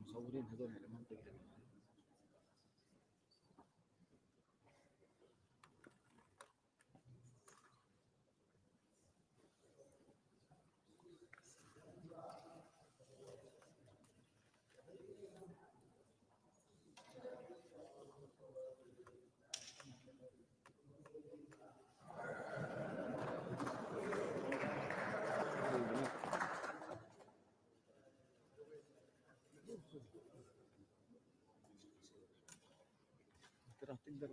مصورين هذول المنطقة. راح تقدر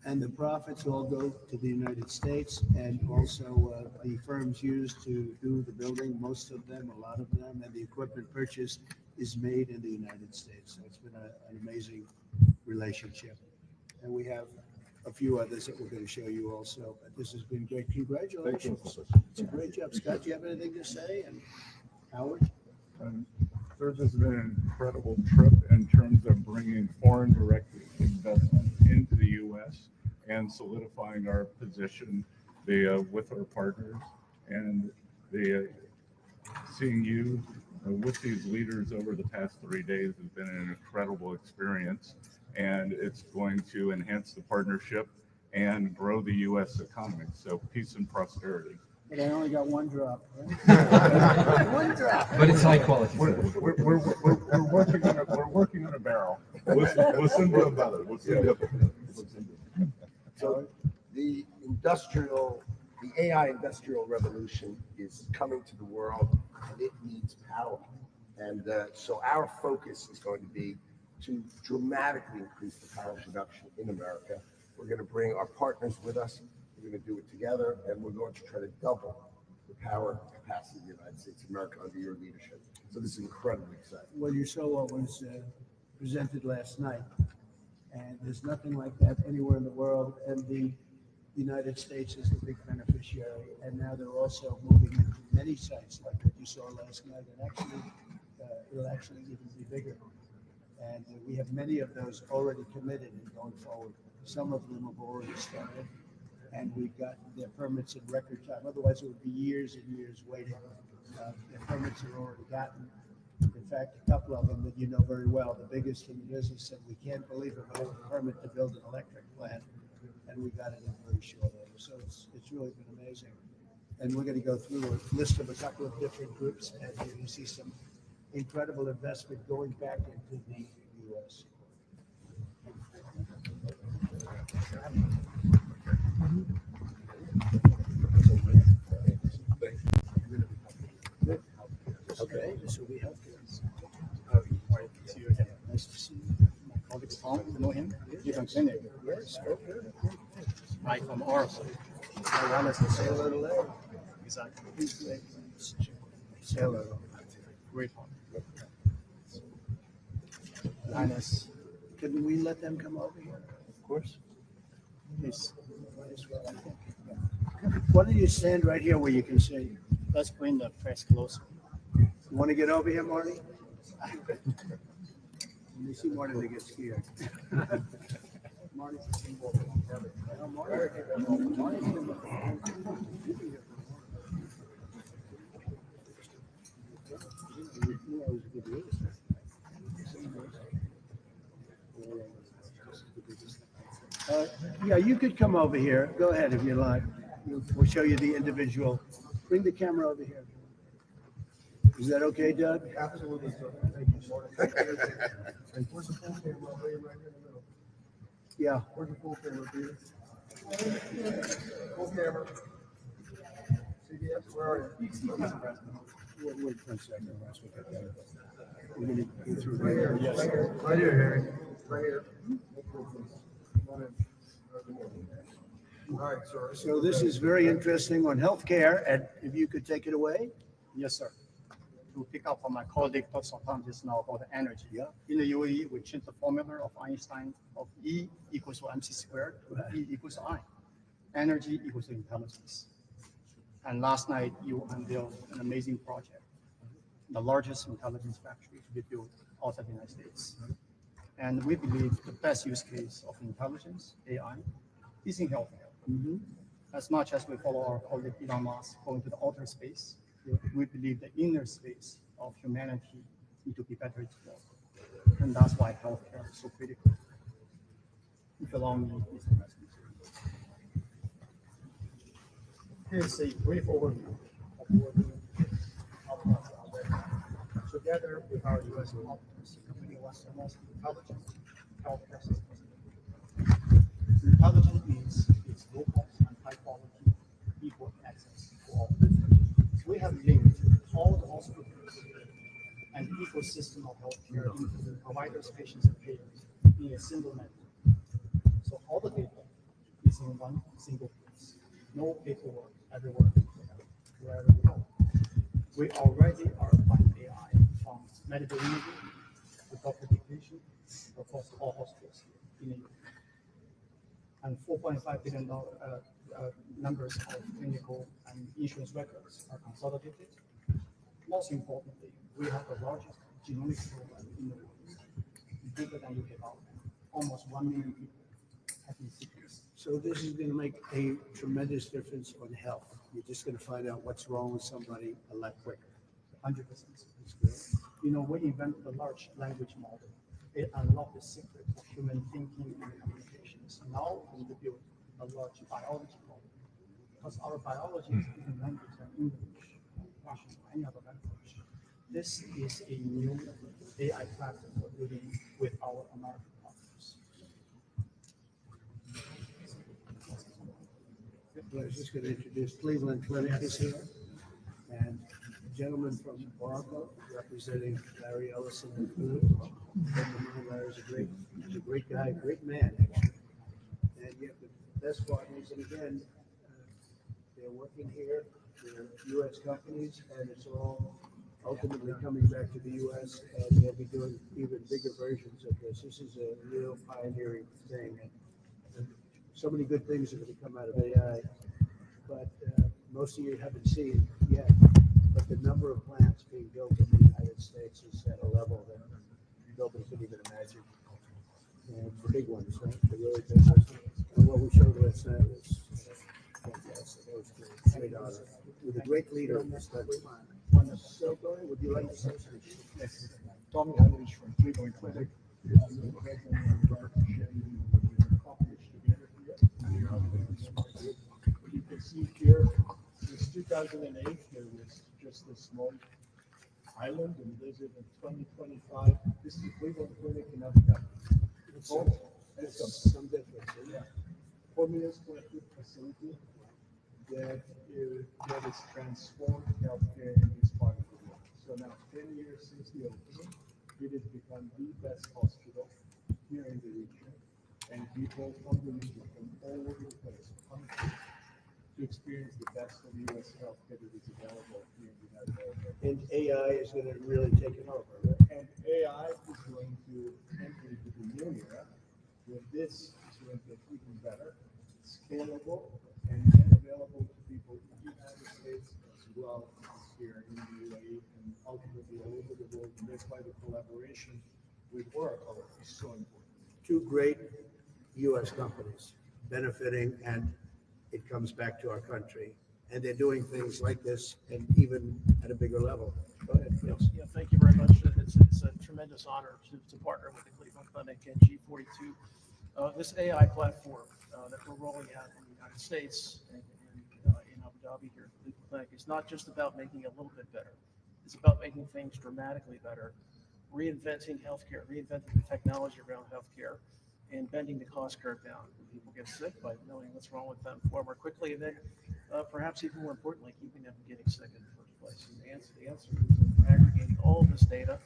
And the profits all go to the United States, and also the firms used to do the building, most of them, a lot of them, and the equipment purchase is made in the United States. So it's been an amazing relationship. And we have a few others that we're going to show you also, but this has been great. Congratulations. It's a great job. Scott, do you have anything to say? And Howard? This has been an incredible trip in terms of bringing foreign direct investment into the U.S. and solidifying our position with our partners. And seeing you with these leaders over the past 3 days has been an incredible experience. And it's going to enhance the partnership and grow the U.S. economy. So peace and prosperity. But I only got one drop. Right? One drop. But it's high quality. We're working on a barrel. We'll send you a better. So the AI industrial revolution is coming to the world, and it needs power. And so our focus is going to be to dramatically increase the power production in America. We're going to bring our partners with us. We're going to do it together, and we're going to try to double the power capacity of the United States of America under your leadership. So this is incredibly exciting. Well, you saw what was presented last night, and there's nothing like that anywhere in the world, and the United States is the big beneficiary, and now they're also moving into many sites like what you saw last night, and actually it'll actually even be bigger. And we have many of those already committed and going forward. Some of them have already started, and we've got their permits in record time. Otherwise, it would be years and years waiting. Their permits are already gotten. In fact, a couple of them that you know very well, the biggest in the business, said we can't believe it, we have a permit to build an electric plant, and we got it in very short order. So it's really been amazing. And we're going to go through a list of a couple of different groups, and you're going to see some incredible investment going back into the U.S. Okay, this will be helpful. Nice to see you. My colleague's Tom, you know him? He's from Senegal. Yes, okay. I'm from Oracle. I want us to say hello to Larry. Exactly. Please say hello. Great one. Linus, Can we let them come over here? of course. Please, Why don't you stand right here where you can see? let's bring the press closer. You want to get over here, Marty? You see Marty, they get scared. Marty's a symbol of longevity. Yeah, you could come over here. Go ahead if you like. We'll show you the individual. Bring the camera over here. Is that okay, Doug? Absolutely, sir. Thank you, Marty. Where's the full camera? Right here in the middle. Yeah. Where's the full camera, Peter? Full camera. CBS, where are you? Wait one second, Russ, we'll get that. We're gonna go through Right here, Yes. right here, right here, Harry. Right here. Come on in. All right, sir. So this is very interesting on healthcare, and if you could take it away? Yes, sir. To pick up on my colleague talked sometime just now about the energy. Yeah. In the UAE, we changed the formula of Einstein of E equals to MC squared to E equals to I. Energy equals to intelligence. And last night, you unveiled an amazing project, the largest intelligence factory to be built outside the United States. And we believe the best use case of intelligence, AI, is in healthcare. As much as we follow our colleague Elon Musk going to the outer space, we believe the inner space of humanity need to be better explored. And that's why healthcare is so critical. If you allow me, Mr. President. Here's a brief overview of what we together with our US partners, the company was the most intelligent healthcare systems. Intelligent means it's low cost and high quality, equal access to all. So we have linked all the hospitals and the ecosystem of healthcare into the providers, patients, and payers in a single network. So all the data is in one single place. No paperwork everywhere, wherever we go. We already are applying AI from medical imaging to doctor dictation across all hospitals in the US. And $4.5 billion numbers of clinical and insurance records are consolidated. Most importantly, we have the largest genomic program in the world, bigger than UK government. Almost 1 million people have been sequenced. So this is gonna make a tremendous difference on health. You're just gonna find out what's wrong with somebody a lot quicker. 100%. You know, we invented the large language model. It unlocked the secret of human thinking and communications. Now we need to build a large biology model. Because our biology is different language than English, Russian, or any other language. This is a new AI platform we're building with our American partners. I was just gonna introduce Cleveland Clinic is here, and a gentleman from Morocco representing Larry Ellison and food. Larry's a great guy, great man, actually. And you have the best partners, and again, they're working here, they're US companies, and it's all ultimately coming back to the US, and they'll be doing even bigger versions of this. This is a real pioneering thing. And so many good things are going to come out of AI, but most of you haven't seen yet. But the number of plants being built in the United States is at a level that nobody could even imagine. And the big ones, right? The really big ones. And what we showed last night was fantastic. That was great honor. With a great leader in this country. So, Barry, would you like to say something? Yes. Tommy Heinrich from Cleveland Clinic. You can see here, since 2008, there was just a small island, and this is in 2025. This is Cleveland Clinic in Abu Dhabi. It's all, That's some difference. yeah, 4 million square foot facility that is transformed healthcare in this part of the world. So now, 10 years since the opening, it has become the best hospital here in the region, and people from the region from all over the place come to experience the best of U.S. healthcare that is available here in the United States. And AI is going to really take it over, right? And AI is going to earlier, with this is going to get even better, scalable, and then available to people in the United States as well as here in the UAE and ultimately all over the world. And that's why the collaboration with Oracle is so important. Two great US companies benefiting, and it comes back to our country. And they're doing things like this and even at a bigger level. Go ahead, Phil. Yeah, thank you very much. It's a tremendous honor to partner with the Cleveland Clinic and G42. This AI platform that we're rolling out in the United States and in Abu Dhabi here at the Cleveland Clinic is not just about making it a little bit better. It's about making things dramatically better, reinventing healthcare, reinventing the technology around healthcare, and bending the cost curve down. When people get sick, by knowing what's wrong with them far more quickly, and then perhaps even more importantly, keeping them from getting sick in the first place. And the answer is aggregating all of this data.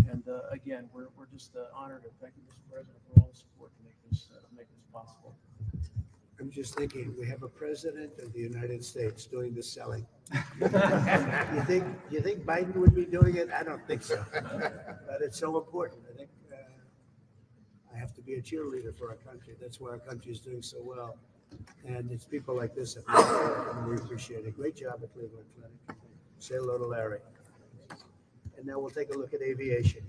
And again, we're just honored and thank you, Mr. President, for all the support to make this possible. I'm just thinking, we have a president of the United States doing the selling. You think Biden would be doing it? I don't think so. But it's so important. I think I have to be a cheerleader for our country. That's why our country is doing so well. And it's people like this that we appreciate it. Great job at Cleveland Clinic. Say hello to Larry. And now we'll take a look at aviation.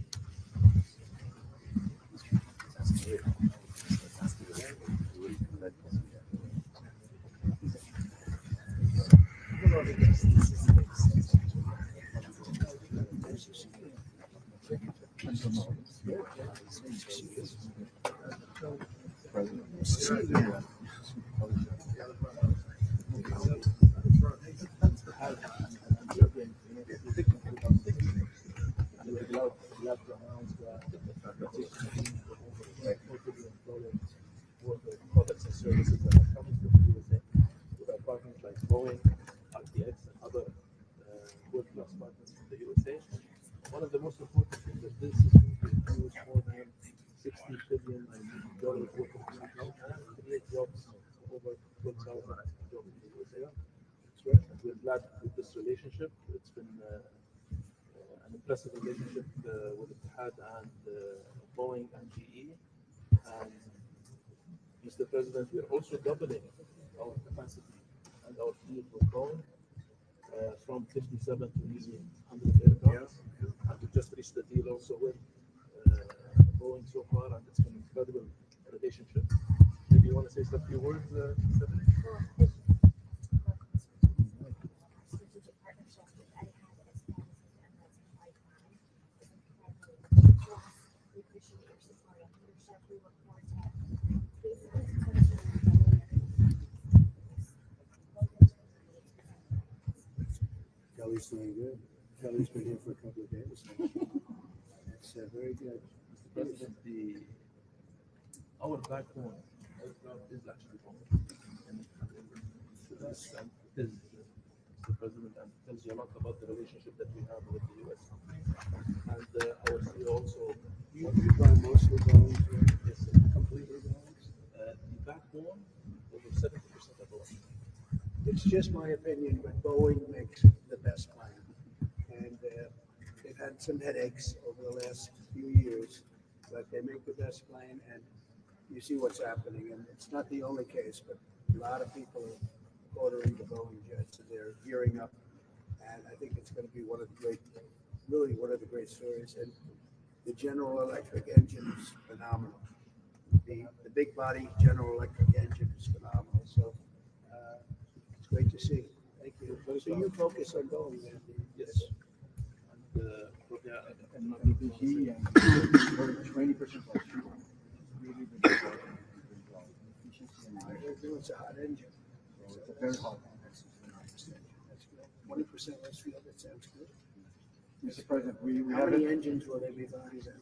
Products and services that are coming from the USA with our partners like Boeing, RTX, and other world-class partners from the USA. One of the most important things that this is going to include more than $60 billion worth of income and create jobs, over 12,000 jobs in the USA. We're glad with this relationship. It's been an impressive relationship with Etihad and Boeing and GE. And Mr. President, we are also doubling our capacity and our fleet with Boeing from 57 to nearly 100 aircraft. And we just reached the deal also with Boeing so far, and it's been an incredible relationship. Maybe you want to say some few words, Mr. President? Strategic partnership with Etihad as well as with Emirates and Flight. We appreciate your support and leadership. We look forward to basically Kelly's doing good. Kelly's been here for a couple of days. That's very good. Mr. President, our backbone is actually Boeing. And this and is Mr. President, and tells you a lot about the relationship that we have with the US. And our CEO also. You buy mostly Boeing, Yes, completely Boeing? the backbone, over 70% of Boeing. It's just my opinion, but Boeing makes the best plane. And they've had some headaches over the last few years, but they make the best plane, and you see what's happening. And it's not the only case, but a lot of people are ordering the Boeing jets, and they're gearing up. And I think it's going to be one of the great stories. And the General Electric engine is phenomenal. The big body General Electric engine is phenomenal. So it's great to see. Thank you. So you focus on Boeing, then? Yes. And And the G and 20% less fuel. Really big efficiency and It's a hot engine. so it's a very hot. That's good. 20% less fuel. That sounds good. Mr. President, we How have many engines will they be buying then?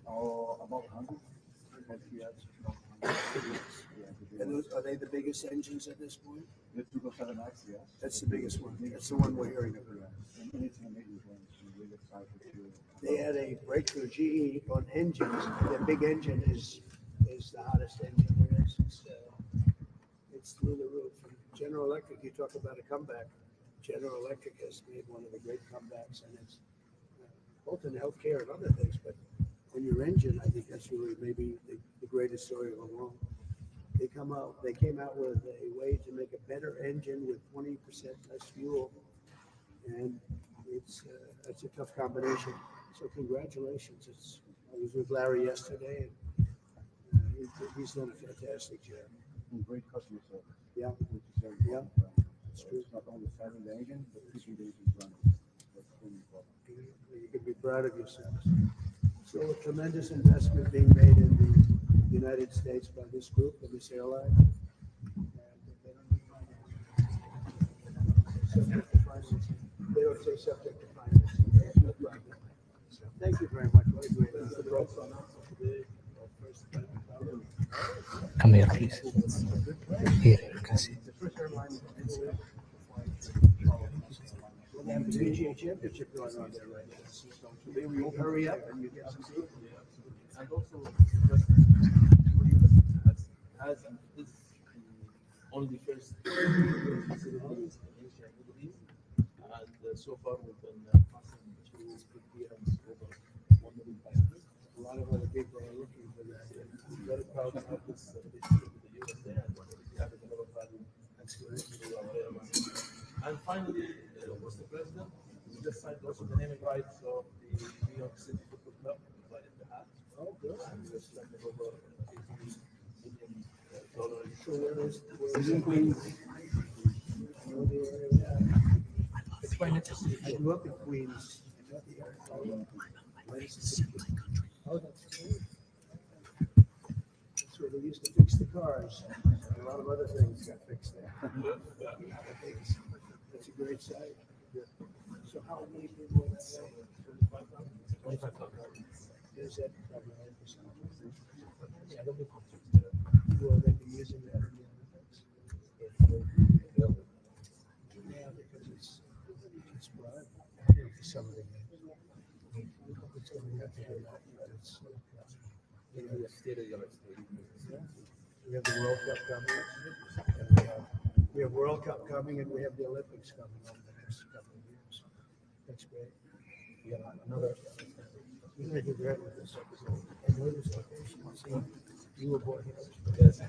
about 100. And are they the biggest engines at this point? The 777X, yes. That's the biggest one. That's the one we're hearing about. And it's an amazing plane. We're really excited to. They had a breakthrough GE on engines. Their big engine is the hottest engine there is. It's through the roof. And General Electric, you talk about a comeback. General Electric has made one of the great comebacks, and it's both in healthcare and other things, but and your engine, I think that's really maybe the greatest story of them all. They came out with a way to make a better engine with 20% less fuel, and it's a tough combination. So congratulations. I was with Larry yesterday, and he's done a fantastic job. And great customer service. Yeah, Which is very yeah, important. that's So true. it's not only selling the engine, but keeping the engine running. That's really important. You can be proud of yourselves. So a tremendous investment being made in the United States by this group and this airline. And they don't need financing. Subject to financing. They don't say subject to financing. No problem. So thank you very much. What a great. Come here, please. Here, you can see. The first airline we have the PGA Championship going on there right now. So today we will hurry up and you get some food. And also, just has this only first facilities in Asia and Middle East, and so far we've been passing to good clearance over 1 million passengers. A lot of other people are looking for that. I'm very proud to have this relationship with the USA and we have a lot of value. That's good. And finally, Mr. President, we just signed also the naming rights of the New York City Football Club by Etihad. Oh, good. And we're spending over $18 million. So where is in Queens? I know the area. Explain it to me. I grew up in Queens. I know the area. Oh, that's great. That's where they used to fix the cars. A lot of other things got fixed there. That's a great site. So how many people in that site? 25,000. Is that probably 100%? Yeah, they'll be Will they be using that in the Olympics? Yeah, because it's broad for some of the games. It's going to have to be that, but it's, you know, yeah. We have the World Cup coming, and we have World Cup coming, and we have the Olympics coming over the next couple of years. That's great. Yeah, another. You're going to do great with this. I know this location. See, you were born here. Yes.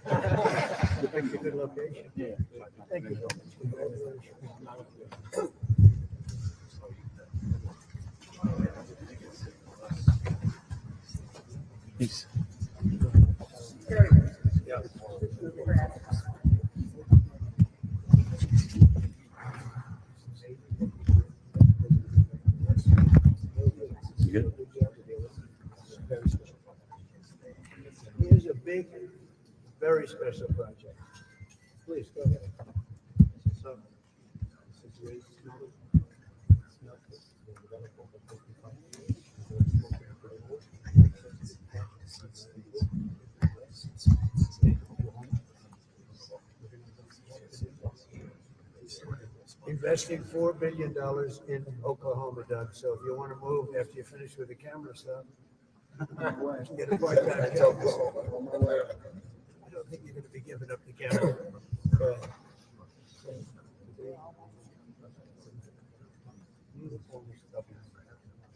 It's a good location. Yeah. Thank you. Congratulations. Please. Good. Here's a big, very special project. Please, go ahead. So, Investing $4 billion in Oklahoma, Doug. So if you want to move after you finish with the camera stuff, get a part-time job. I don't think you're going to be giving up the camera. Go ahead.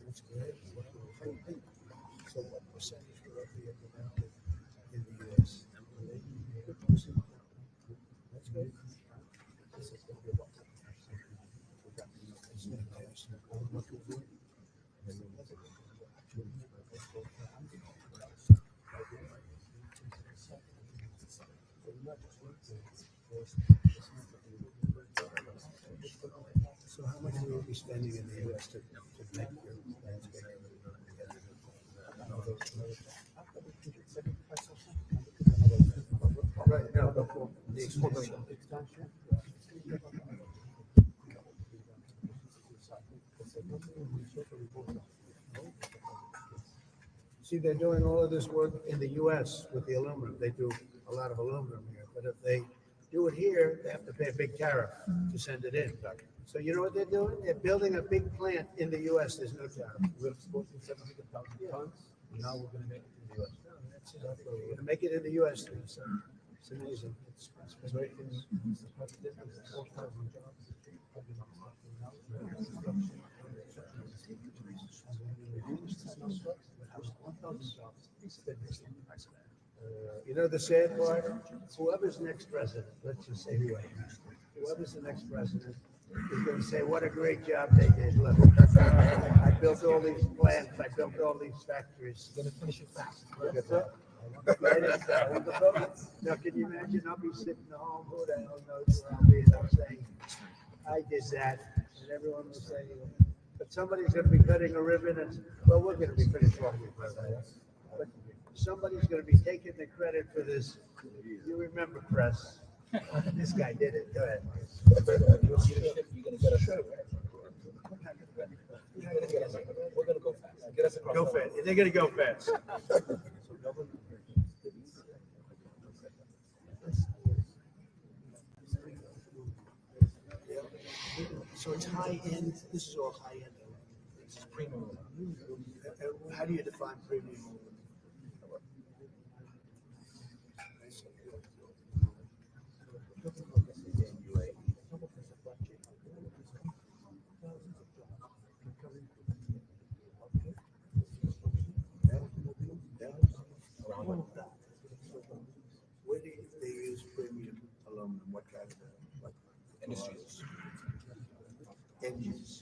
That's good. So what percentage growth are you implemented in the U.S.? That's good. This is going to be a lot. It's fantastic. What we'll do. So how much will you be spending in the U.S. to make your plans bigger? Right, no, before the expansion. See, they're doing all of this work in the U.S. with the aluminum. They do a lot of aluminum here, but if they do it here, they have to pay a big tariff to send it in. So you know what they're doing? They're building a big plant in the U.S. There's no tariff. we're exporting 700,000 tons. Now we're going to make it in the US. That's it. We're going to make it in the U.S. then, so it's amazing. It's Great. It's 4,000 jobs. You know the sad part? Whoever's next president, let's just say whoever's the next president is going to say, what a great job they did. Look, I built all these plants, I built all these factories. Going to finish it fast. Look at that. Now, can you imagine? I'll be sitting at home, who the hell knows where I'll be, and I'm saying, I did that, and everyone will say, but somebody's going to be cutting a ribbon, and, well, we're going to be finished off with that. But somebody's going to be taking the credit for this. You remember, press. This guy did it. Go ahead. You're gonna get us. We're gonna go fast. Get us across. Go fast. They're going to go fast. So it's high end. This is all high end. This is premium. How do you define premium? Where do they use premium aluminum? What kind of what Industries. engines?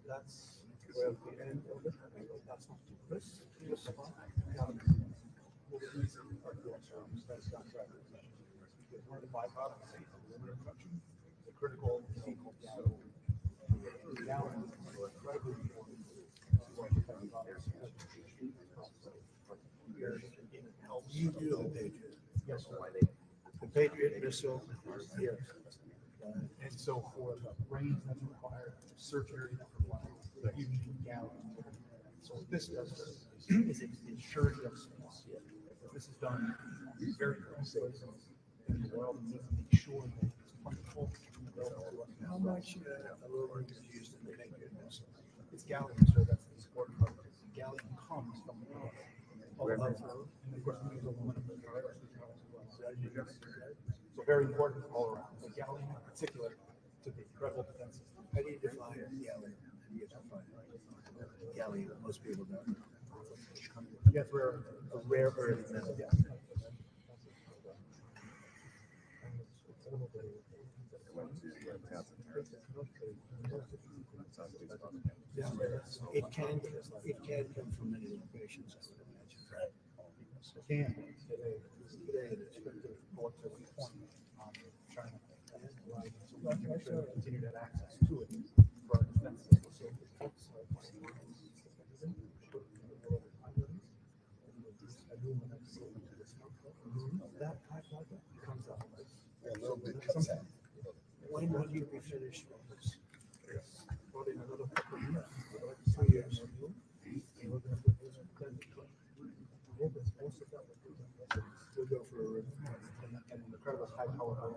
That's where the end of it. That's not this. One of the byproducts of aluminum production, the critical chemical gallons are incredibly important. It helps. You do the Patriot. Yes, sir. The Patriot missile. Yes. And so for the range that's required, surgery that's required, you need gallons. So what this does is it ensures you have space. This is done very quickly in the world, and make sure that it's plentiful. How much aluminum is used in the Patriot missile? It's gallium, so that's the important part. Gallium comes from the world. And of course, we use aluminum. So very important all around. So gallium in particular to the incredible defense system. How do you define gallium? How do you define gallium? Most people don't. Yes, we're a rare earth metal. Yeah. It can come from many locations, I would imagine. Can today the descriptive bullets that we point on China. So we can make sure we continue to have access to it for our defense system. That comes out. When will you be finished with this? Probably in another couple of years. 2 years. We'll go for an incredible high power. Our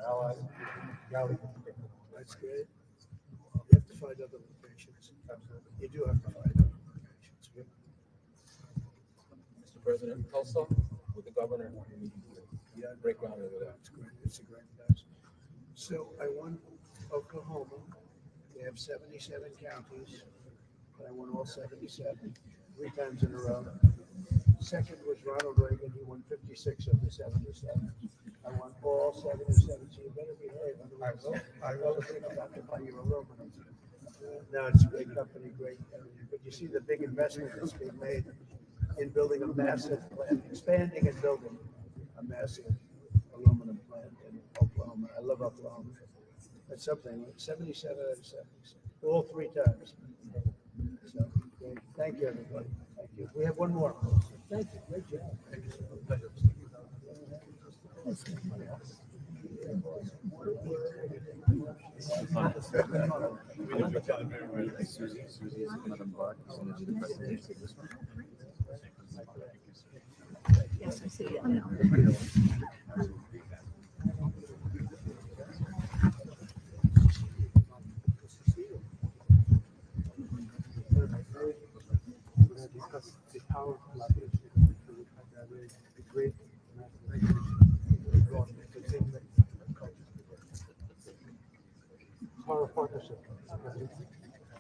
allies, gallium. That's good. You have to find other locations. Absolutely. You do have to find other locations. Mr. President, Tulsa with the governor. Yeah, Break ground over there. it's great. It's a great place. So I won Oklahoma. They have 77 counties. But I won all 77 3 times in a row. Second was Ronald Reagan. He won 56 of the 77. I won all 77. So you better behave. I will think about to buy you aluminum. No, it's a great company, great. But you see the big investment that's being made in building a massive plant, expanding and building a massive aluminum plant in Oklahoma. I love Oklahoma. That's something, 77 out of 77, all 3 times. So, great. Thank you, everybody. Thank you. We have one more. Thank you. Great job. Thank you. Yes, I see it now. Discuss the power of collaboration. The great partnership, Mr. President,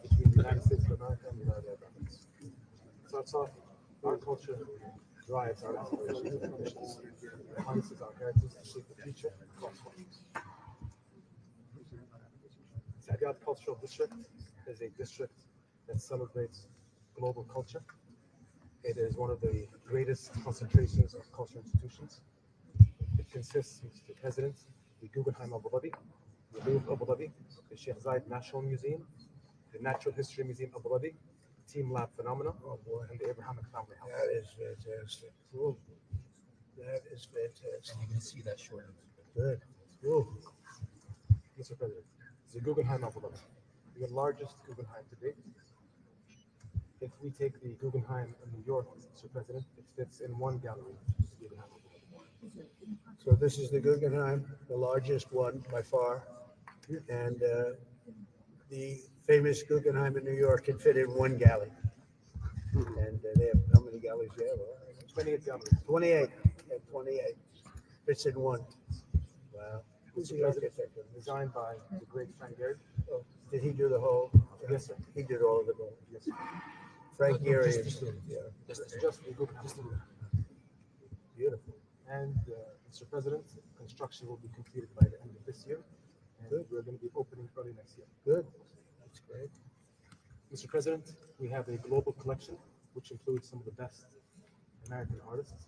between the United States of America and the United Arab Emirates. Starts off, our culture drives our aspirations and ambitions, harnesses our heritage to shape the future across cultures. Saadiyat Cultural District is a district that celebrates global culture. It is one of the greatest concentrations of cultural institutions. It consists, Mr. President, the Guggenheim Abu Dhabi, the Louvre Abu Dhabi, the Sheikh Zayed National Museum, the Natural History Museum Abu Dhabi, Team Lab Phenomena, and the Abrahamic Family House. That is fantastic. Ooh. That is fantastic. You can see that short. Good. Ooh. Mr. President, the Guggenheim Abu Dhabi, the largest Guggenheim to date. If we take the Guggenheim in New York, Mr. President, it fits in one gallery. So this is the Guggenheim, the largest one by far. And the famous Guggenheim in New York can fit in one galley. And they have, how many galleys do you have? 28 galleries. 28. Yeah, 28. Fits in one. Wow. Who's the architect? Designed by the great Frank Gehry. Oh, did he do the whole? Yes, sir. He did all of it. Yes, sir. Frank Gehry. Yeah. It's just the Guggenheim. Beautiful. And Mr. President, construction will be completed by the end of this year. And we're going to be opening early next year. Good. That's great. Mr. President, we have a global collection, which includes some of the best American artists.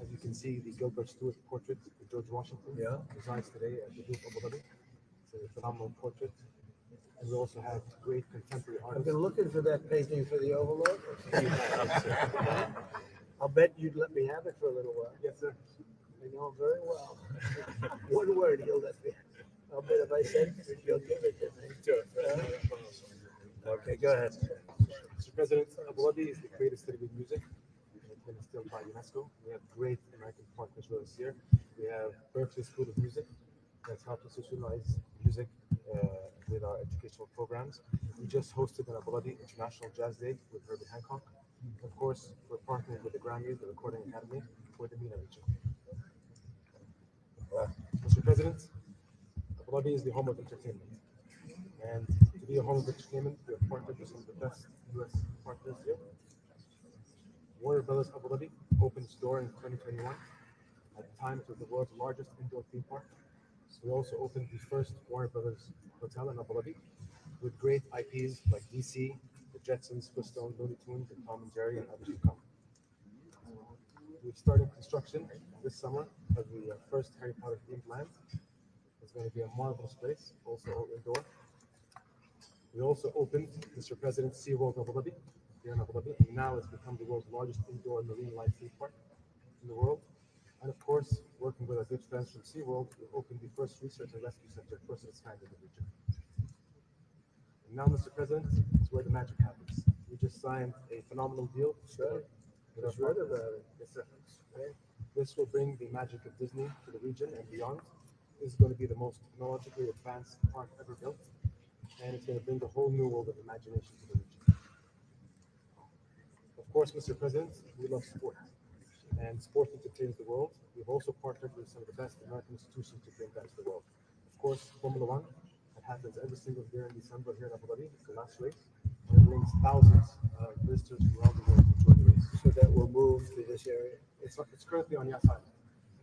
As you can see, the Gilbert Stuart portrait of George Washington resides today at the Louvre Abu Dhabi. It's a phenomenal portrait. And we also have great contemporary I've artists. been looking for that painting for the Overlord. I'll bet you'd let me have it for a little while. Yes, sir. I know him very well. One word, he'll let me. I'll bet if I said, you'll give it to me. Okay, go ahead. Mr. President, Abu Dhabi is the greatest city with music. It's been instilled by UNESCO. We have great American partners with us here. We have Berkeley School of Music that's helped us socialize music with our educational programs. We just hosted an Abu Dhabi International Jazz Day with Herbie Hancock. Of course, we're partnering with the Grammys, the Recording Academy, for the MENA region. Mr. President, Abu Dhabi is the home of entertainment. And to be a home of entertainment, we have partnered with some of the best US partners here. Warner Brothers Abu Dhabi opened its door in 2021. At the time, it was the world's largest indoor theme park. We also opened the first Warner Brothers hotel in Abu Dhabi with great IPs like DC, the Jetsons, Flintstones, Looney Tunes, and Tom and Jerry, and others to come. We've started construction this summer of the first Harry Potter themed land. It's going to be a marvelous place, also all indoor. We also opened, Mr. President, SeaWorld Abu Dhabi here in Abu Dhabi, and now it's become the world's largest indoor marine life theme park in the world. And of course, working with our good friends from SeaWorld, we opened the first research and rescue center, first of its kind in the region. And now, Mr. President, is where the magic happens. We just signed a phenomenal deal. Sure. Just read about it. Yes, sir. This will bring the magic of Disney to the region and beyond. This is going to be the most technologically advanced park ever built, and it's going to bring a whole new world of imagination to the region. Of course, Mr. President, we love sport, and sport entertains the world. We've also partnered with some of the best American institutions to bring that to the world. Of course, Formula One, that happens every single year in December here in Abu Dhabi. It's the last race, and it brings thousands of visitors from around the world to enjoy the race. So that will move to this area. It's currently on Yas Island.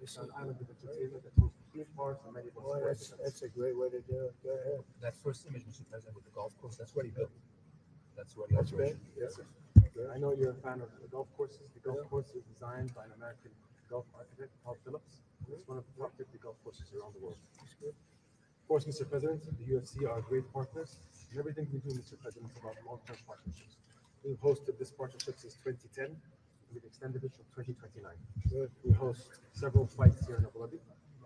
It's an island of entertainment that hosts theme parks and many Boy, sports. that's a great way to do it. Go ahead. That first image, Mr. President, with the golf course, that's what he built. That's what he That's great. Yes, sir. I know you're a fan of the golf courses. The golf course is designed by an American golf architect, Paul Phillips. It's one of the top 50 golf courses around the world. Of course, Mr. President, the UFC are great partners. And everything we do, Mr. President, is about long-term partnerships. We've hosted this partnership since 2010. We've extended it till 2029. We host several fights here in Abu Dhabi.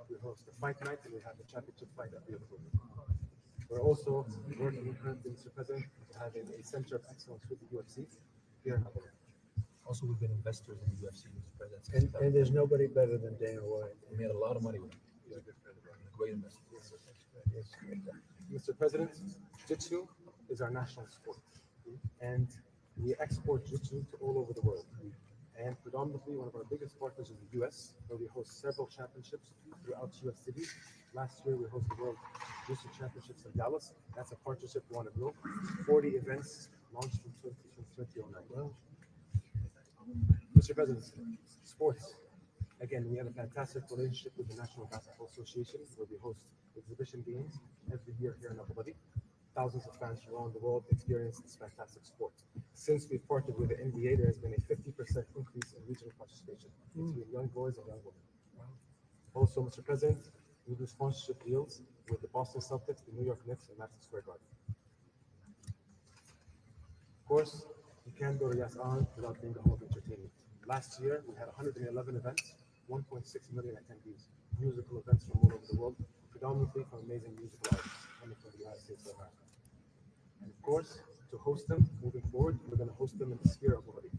We host a fight night, and we have the championship fight at the Abu Dhabi. We're also working currently, Mr. President, to having a center of excellence with the UFC here in Abu Dhabi. Also, we've been investors in the UFC, Mr. President. And there's nobody better than Dana White. We made a lot of money with him. He's a good friend of ours, a great investor. Mr. President, Jiu-Jitsu is our national sport, and we export Jiu-Jitsu to all over the world. And predominantly, one of our biggest partners is the US, where we host several championships throughout US cities. Last year, we hosted the World District Championships in Dallas. That's a partnership we want to grow. 40 events launched from 2009. Mr. President, sports. Again, we have a fantastic relationship with the National Basketball Association, where we host exhibition games every year here in Abu Dhabi. Thousands of fans from around the world experience this fantastic sport. Since we've partnered with the NBA, there has been a 50% increase in regional participation between young boys and young women. Also, Mr. President, we do sponsorship deals with the Boston Celtics, the New York Knicks, and Madison Square Garden. Of course, you can't go to Yas An without being the home of entertainment. Last year, we had 111 events, 1.6 million attendees, musical events from all over the world, predominantly from amazing musical artists coming from the United States of America. And of course, to host them moving forward, we're going to host them in the Sphere of Abu Dhabi,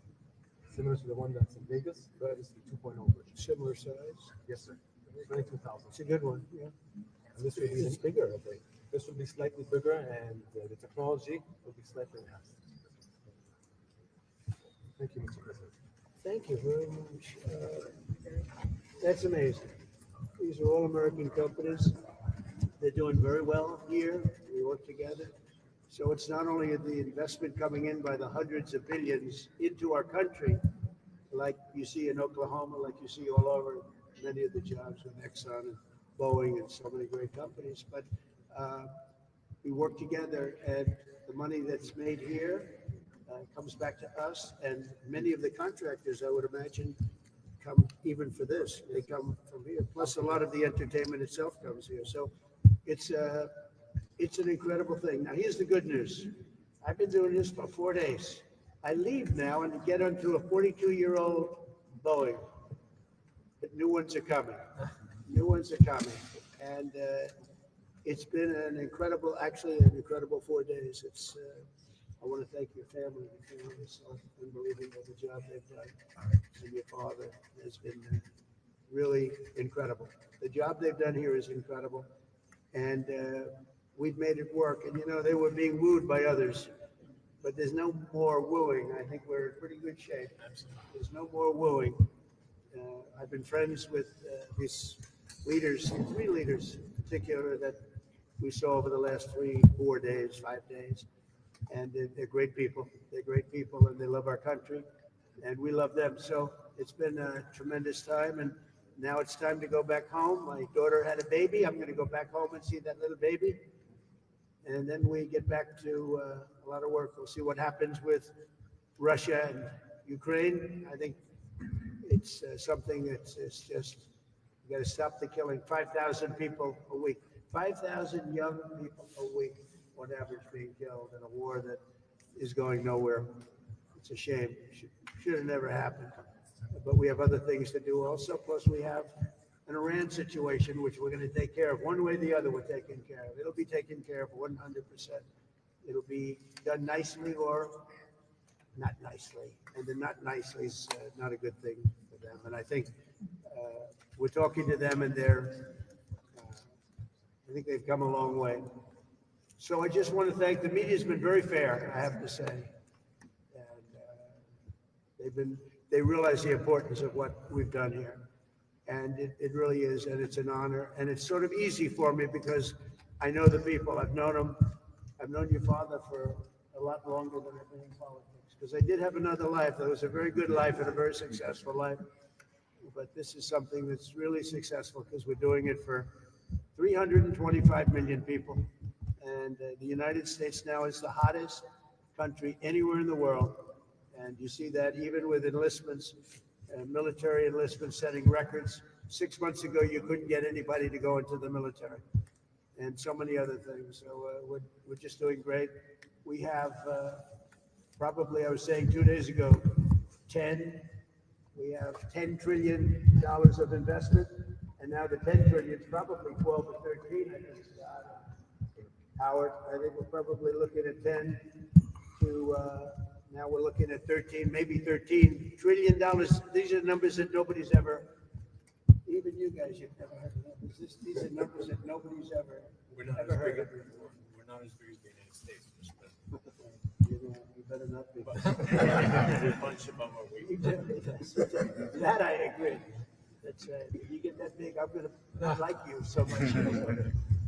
similar to the one that's in Vegas, but it's the 2.0 version. Similar size. Yes, sir. 22,000. It's a good one, yeah. And this will be It's bigger, I think. This will be slightly bigger, and the technology will be slightly enhanced. Thank you, Mr. President. Thank you very much. That's amazing. These are all American companies. They're doing very well here. We work together. So it's not only the investment coming in by the hundreds of billions into our country, like you see in Oklahoma, like you see all over many of the jobs with Exxon and Boeing and so many great companies, but we work together, and the money that's made here comes back to us, and many of the contractors, I would imagine, come even for this. They come from here. Plus, a lot of the entertainment itself comes here. So it's an incredible thing. Now, here's the good news. I've been doing this for 4 days. I leave now and get onto a 42-year-old Boeing. But new ones are coming. New ones are coming. And it's been an incredible 4 days. It's I want to thank your family. Your family is so unbelievable, the job they've done. And your father has been really incredible. The job they've done here is incredible. And we've made it work. And, you know, they were being wooed by others. But there's no more wooing. I think we're in pretty good shape. There's no more wooing. I've been friends with these leaders, 3 leaders in particular that we saw over the last 3, 4 days, 5 days. And they're great people. They're great people, and they love our country, and we love them. So it's been a tremendous time, and now it's time to go back home. My daughter had a baby. I'm going to go back home and see that little baby. And then we get back to a lot of work. We'll see what happens with Russia and Ukraine. I think it's something that's just, you got to stop the killing. 5,000 people a week, 5,000 young people a week on average being killed in a war that is going nowhere. It's a shame. Should have never happened. But we have other things to do also. Plus we have an Iran situation, which we're going to take care of. One way or the other, we're taking care of. It'll be taken care of 100%. It'll be done nicely or not nicely. And the not nicely is not a good thing for them. And I think we're talking to them, and I think they've come a long way. So I just want to thank, the media's been very fair, I have to say. And they realize the importance of what we've done here. And it really is, and it's an honor. And it's sort of easy for me because I know the people. I've known them. I've known your father for a lot longer than I've been in politics, because I did have another life. That was a very good life and a very successful life. But this is something that's really successful because we're doing it for 325 million people. And the United States now is the hottest country anywhere in the world. And you see that even with enlistments, military enlistments setting records. 6 months ago, you couldn't get anybody to go into the military, and so many other things. So we're just doing great. We have probably, I was saying 2 days ago, we have $10 trillion of investment, and now the 10 trillion is probably 12 or 13, I think. Howard, I think we're probably looking at 10 to, now we're looking at 13, maybe $13 trillion. These are numbers that nobody's ever, even you guys, you've never heard of them. These are numbers that nobody's ever heard of before. We're not as big as the United States. You know, better not be. We're a bunch above our weight. That I agree. That's, if you get that big, I'm gonna not like you so much.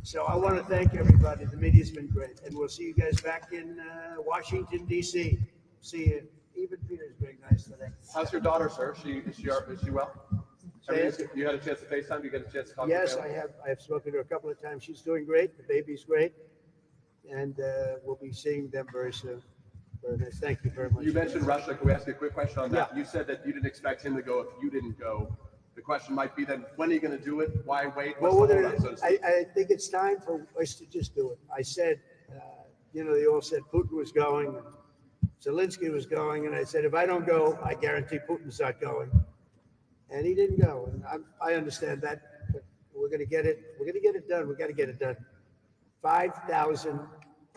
So I want to thank everybody. The media's been great, and we'll see you guys back in Washington D.C. See you. Even Peter's being nice today. How's your daughter, sir? Is she well? I mean, you had a chance to FaceTime? You get a chance to talk to Yes, her? I have spoken to her a couple of times. She's doing great. The baby's great, and we'll be seeing them very soon. Very nice. Thank you very much. You mentioned Russia. Can we ask you a quick question on that? Yeah. You said that you didn't expect him to go if you didn't go. The question might be then, when are you going to do it? Why wait? What's Well, the holdup, so to speak? I think it's time for us to just do it. I said, they all said Putin was going, Zelensky was going, and I said, if I don't go, I guarantee Putin's not going. And he didn't go, and I understand that, but we're going to get it. We're going to get it done. We got to get it done. 5,000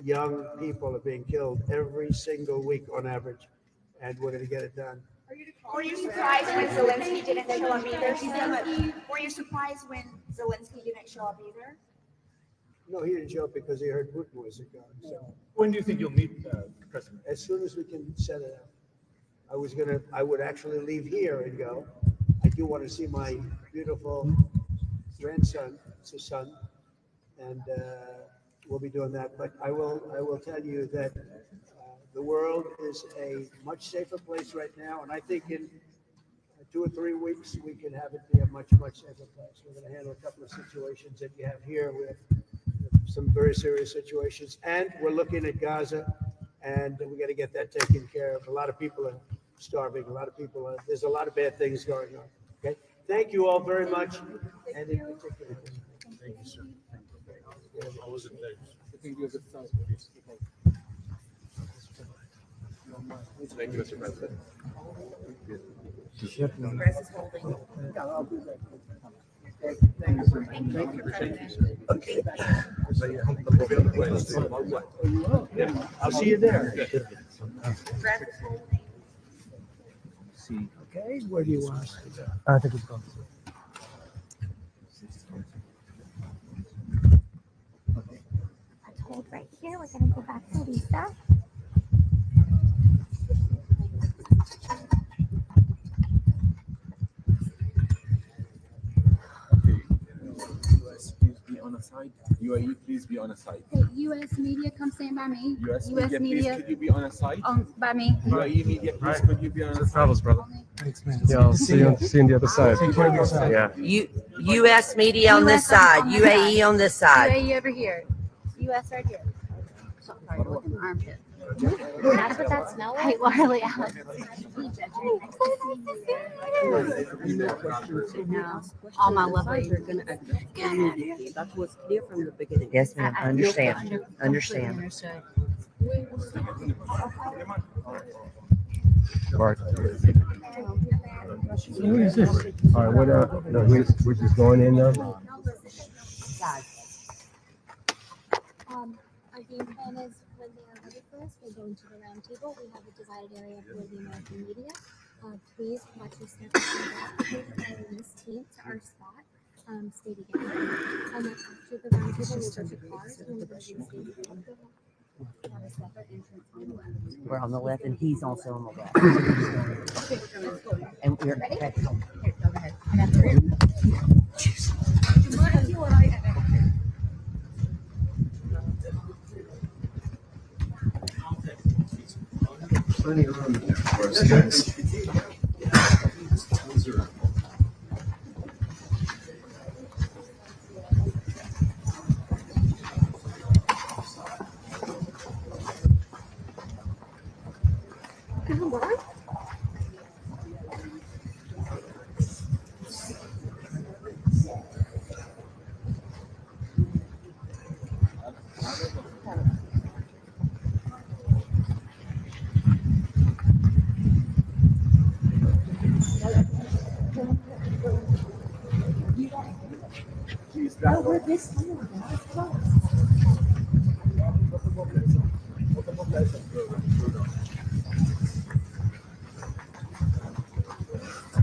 young people are being killed every single week on average, and we're going to get it done. Were you surprised when Zelensky didn't show up either? Were you surprised when Zelensky didn't show up either? No, he didn't show up because he heard Putin was going. So When do you think you'll meet the president? as soon as we can set it up, I would actually leave here and go. I do want to see my beautiful grandson, it's a son, and we'll be doing that. But I will tell you that the world is a much safer place right now, and I think in 2 or 3 weeks we can have it be a much, much safer place. We're going to handle a couple of situations that you have here. We have some very serious situations, and we're looking at Gaza, and we got to get that taken care of. A lot of people are starving. A lot of people are. There's a lot of bad things going on. Okay. Thank you all very much, and in particular. Thank you, sir. Always a pleasure. Thank you, Mr. President. Press is holding. I'll see you there. Press is holding. Okay, where do you want us to go? I think it's gone. I told right here, we're gonna go back to Lisa. US, please be on a side. UAE, please be on a side. Okay, US media, come stand by me. US media, please could you be on a side? By me. UAE media, please could you be on a side? Travels, brother. Yeah, I'll see you on the other side. Yeah. U.S. media on this side, UAE on this side. UAE over here. US right here. Sorry, look in the armpit. That's what that smell like? Hey, Warley, Alex. No, all my lovely. That was clear from the beginning. Yes, ma'am. Understand. Understand. Understood. Mark. Who is this? All right, what, no, we're just going in now? Our game plan is when they are ready for us, we'll go into the round table. We have a divided area for the American media. Please watch your step and follow this team to our spot. Stay together. And then after the round table, we'll go to cars and we'll go to the stadium. Have a separate entrance on the left. We're on the left and he's also on the left. Okay, And we're ready? okay. Here, go ahead. I got three. Plenty of room there for us, guys.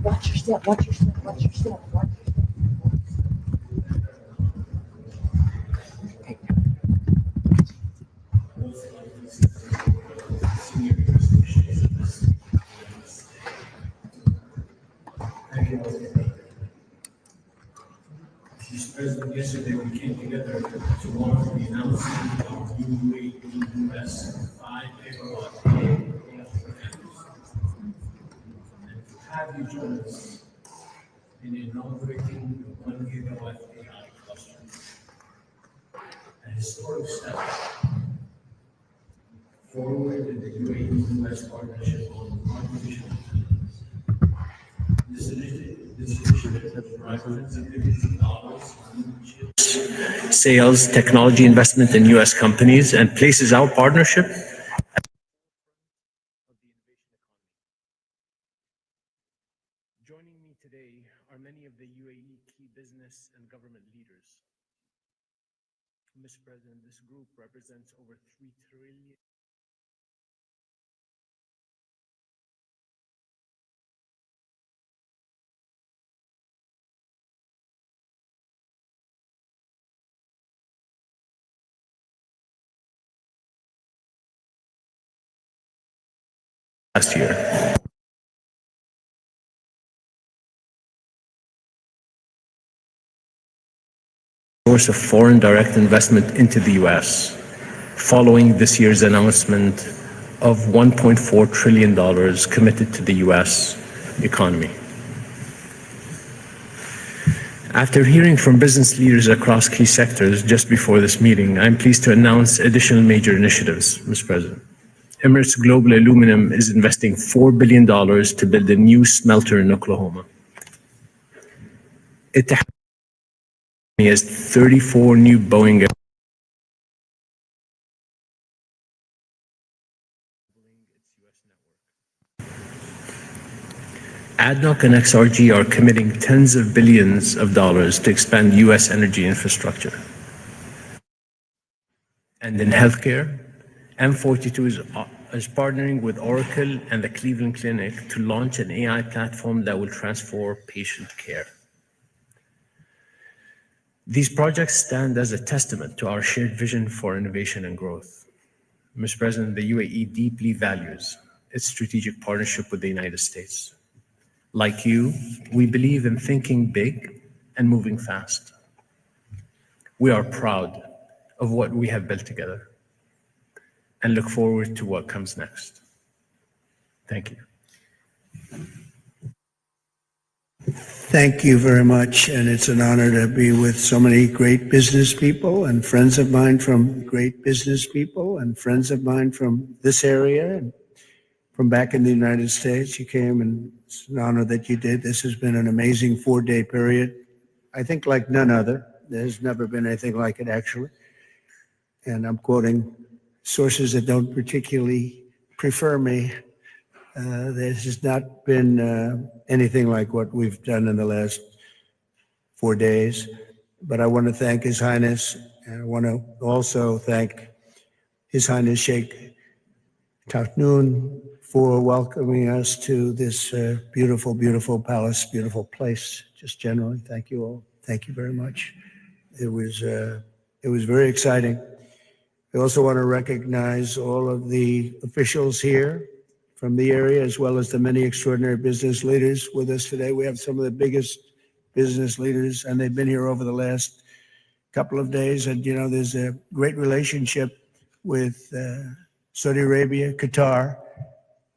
Watch your step, watch your step, watch your step, watch your step. US 5 gigawatt and to have you join us in inaugurating the 1 gigawatt AI cluster, a historic step forward in the UAE-US partnership on artificial intelligence. This initiative provides tens of billions of dollars in sales, technology investment in U.S. companies, and places our partnership at the forefront of the innovation economy. Joining me today are many of the UAE key business and government leaders. Mr. President, this group represents over 3 trillion. Last year. Source of foreign direct investment into the U.S. following this year's announcement of $1.4 trillion committed to the U.S. economy. After hearing from business leaders across key sectors just before this meeting, I'm pleased to announce additional major initiatives, Mr. President. Emirates Global Aluminum is investing $4 billion to build a new smelter in Oklahoma. It has 34 new Boeing ADNOC and XRG are committing tens of billions of dollars to expand U.S. energy infrastructure. And in healthcare, M42 is partnering with Oracle and the Cleveland Clinic to launch an AI platform that will transform patient care. These projects stand as a testament to our shared vision for innovation and growth. Mr. President, the UAE deeply values its strategic partnership with the United States. Like you, we believe in thinking big and moving fast. We are proud of what we have built together and look forward to what comes next. Thank you. Thank you very much, and it's an honor to be with so many great business people and friends of mine from this area and from back in the United States. You came, and it's an honor that you did. This has been an amazing 4-day period. I think like none other. There's never been anything like it, actually. And I'm quoting sources that don't particularly prefer me. There has not been anything like what we've done in the last 4 days. But I want to thank His Highness, and I want to also thank His Highness Sheikh Tahnoon for welcoming us to this beautiful, beautiful palace, beautiful place, just generally. Thank you all. Thank you very much. It was very exciting. I also want to recognize all of the officials here from the area, as well as the many extraordinary business leaders with us today. We have some of the biggest business leaders, and they've been here over the last couple of days. And, you know, there's a great relationship with Saudi Arabia, Qatar,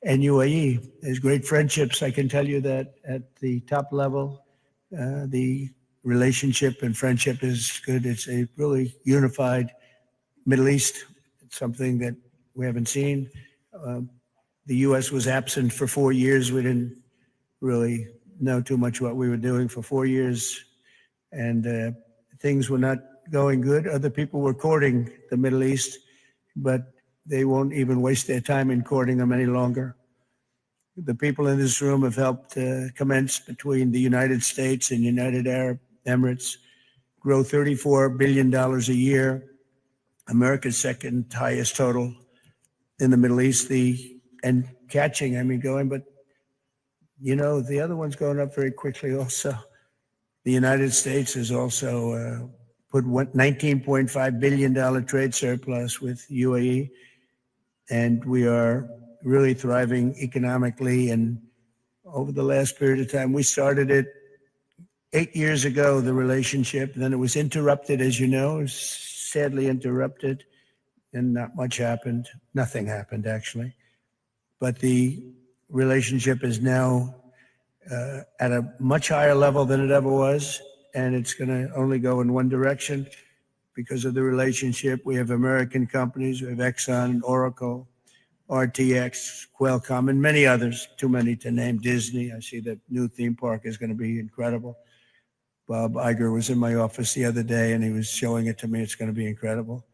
and UAE. There's great friendships. I can tell you that at the top level, the relationship and friendship is good. It's a really unified Middle East. It's something that we haven't seen. The U.S. was absent for 4 years. We didn't really know too much what we were doing for 4 years, and things were not going good. Other people were courting the Middle East, but they won't even waste their time in courting them any longer. The people in this room have helped commence between the United States and United Arab Emirates, grow $34 billion a year, America's second highest total in the Middle East, and catching, I mean, going, but you know, the other one's going up very quickly also. The United States has also put $19.5 billion trade surplus with UAE, and we are really thriving economically. And over the last period of time, we started it 8 years ago, the relationship, and then it was interrupted, as you know, sadly interrupted and not much happened. Nothing happened, actually. But the relationship is now at a much higher level than it ever was, and it's going to only go in one direction because of the relationship. We have American companies, we have Exxon, Oracle, RTX, Qualcomm, and many others, too many to name. Disney, I see that new theme park is going to be incredible. Bob Iger was in my office the other day, and he was showing it to me. It's going to be incredible.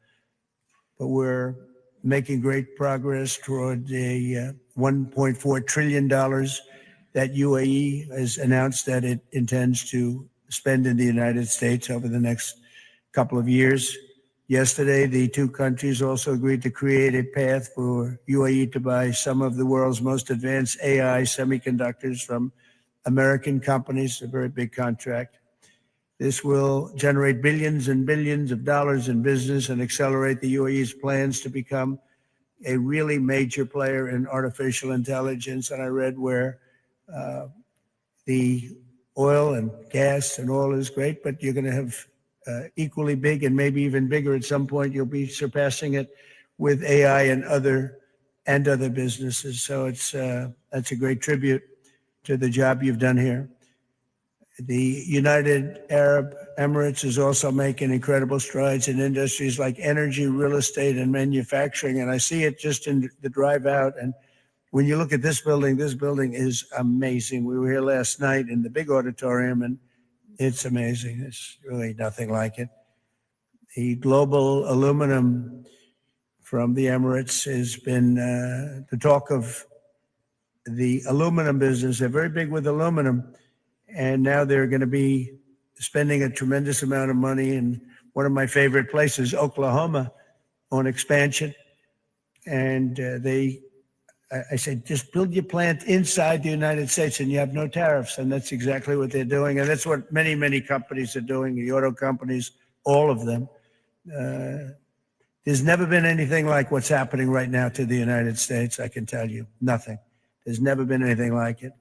But we're making great progress toward the $1.4 trillion that UAE has announced that it intends to spend in the United States over the next couple of years. Yesterday, the two countries also agreed to create a path for UAE to buy some of the world's most advanced AI semiconductors from American companies, a very big contract. This will generate billions and billions of dollars in business and accelerate the UAE's plans to become a really major player in artificial intelligence. And I read where the oil and gas and oil is great, but you're going to have equally big and maybe even bigger at some point. You'll be surpassing it with AI and other businesses. So that's a great tribute to the job you've done here. The United Arab Emirates is also making incredible strides in industries like energy, real estate, and manufacturing. And I see it just in the drive out. And when you look at this building is amazing. We were here last night in the big auditorium, and it's amazing. It's really nothing like it. The global aluminum from the Emirates has been the talk of the aluminum business. They're very big with aluminum. And now they're going to be spending a tremendous amount of money in one of my favorite places, Oklahoma, on expansion. And I said, just build your plant inside the United States and you have no tariffs. And that's exactly what they're doing. And that's what many, many companies are doing, the auto companies, all of them. There's never been anything like what's happening right now to the United States, I can tell you. Nothing. There's never been anything like it.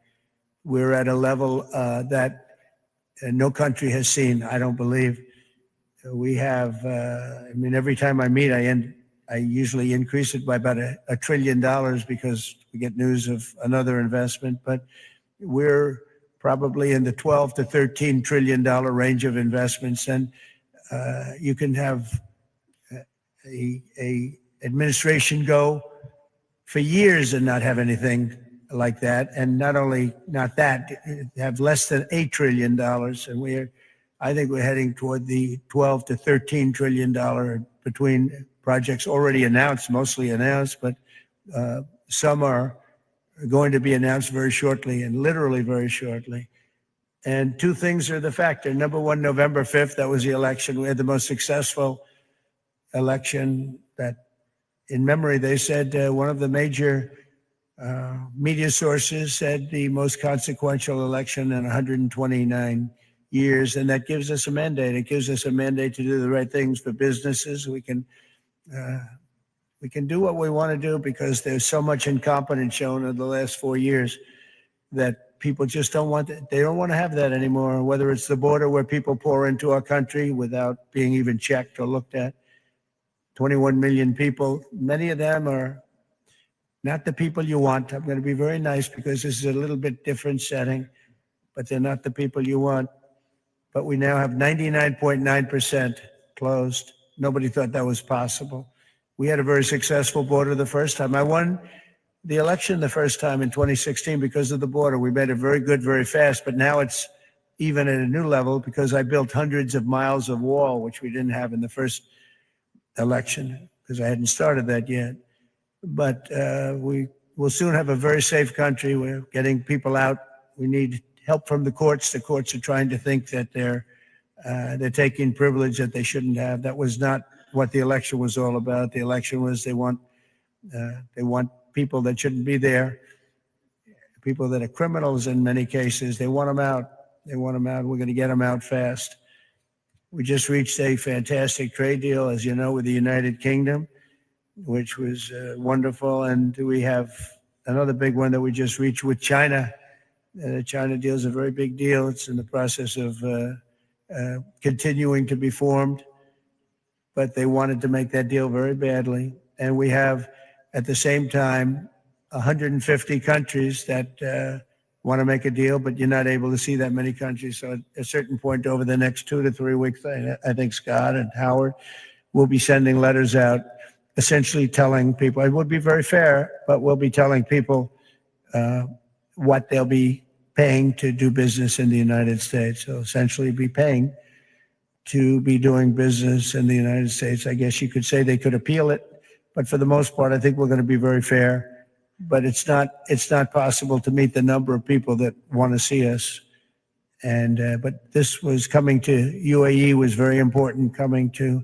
We're at a level that no country has seen, I don't believe. We have, every time I meet, I usually increase it by about $1 trillion because we get news of another investment. But we're probably in the 12 to $13 trillion range of investments. And you can have a administration go for years and not have anything like that, and not only not that, have less than $8 trillion, and I think we're heading toward the 12 to $13 trillion between projects already announced, mostly announced, but some are going to be announced very shortly, and literally very shortly. And two things are the factor. Number one, November 5th, that was the election. We had the most successful election that, in memory, they said one of the major media sources said the most consequential election in 129 years, and that gives us a mandate. It gives us a mandate to do the right things for businesses. We can do what we want to do because there's so much incompetence shown in the last 4 years that people just don't want it. They don't want to have that anymore, whether it's the border where people pour into our country without being even checked or looked at. 21 million people, many of them are not the people you want. I'm going to be very nice because this is a little bit different setting, but they're not the people you want. But we now have 99.9% closed. Nobody thought that was possible. We had a very successful border the first time. I won the election the first time in 2016 because of the border. We made it very good, very fast, but now it's even at a new level because I built hundreds of miles of wall, which we didn't have in the first election because I hadn't started that yet. But we will soon have a very safe country. We're getting people out. We need help from the courts. The courts are trying to think that they're taking privilege that they shouldn't have. That was not what the election was all about. The election was they want people that shouldn't be there, people that are criminals in many cases. They want them out. They want them out. We're going to get them out fast. We just reached a fantastic trade deal, as you know, with the United Kingdom, which was wonderful. And we have another big one that we just reached with China. The China deal is a very big deal. It's in the process of continuing to be formed. but they wanted to make that deal very badly. And we have, at the same time, 150 countries that want to make a deal, but you're not able to see that many countries. So at a certain point over the next 2 to 3 weeks, I think Scott and Howard will be sending letters out, essentially telling people, it would be very fair, but we'll be telling people what they'll be paying to do business in the United States. So essentially be paying to be doing business in the United States. I guess you could say they could appeal it, but for the most part, I think we're going to be very fair. But it's not possible to meet the number of people that want to see us. And but this was coming to UAE was very important. Coming to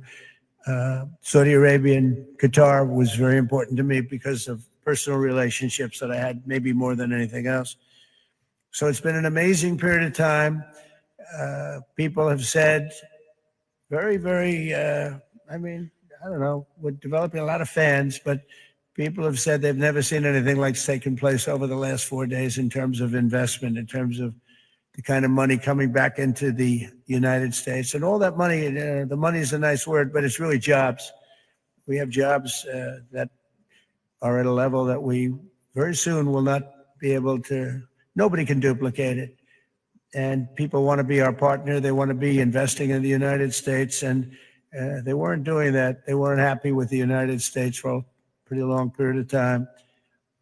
Saudi Arabia and Qatar was very important to me because of personal relationships that I had, maybe more than anything else. So it's been an amazing period of time. People have said very, very, I mean, I don't know, we're developing a lot of fans, but people have said they've never seen anything like's taken place over the last 4 days in terms of investment, in terms of the kind of money coming back into the United States. And all that money, the money is a nice word, but it's really jobs. We have jobs that are at a level that we very soon will not be able to, nobody can duplicate it. And people want to be our partner. They want to be investing in the United States. And they weren't doing that. They weren't happy with the United States for a pretty long period of time.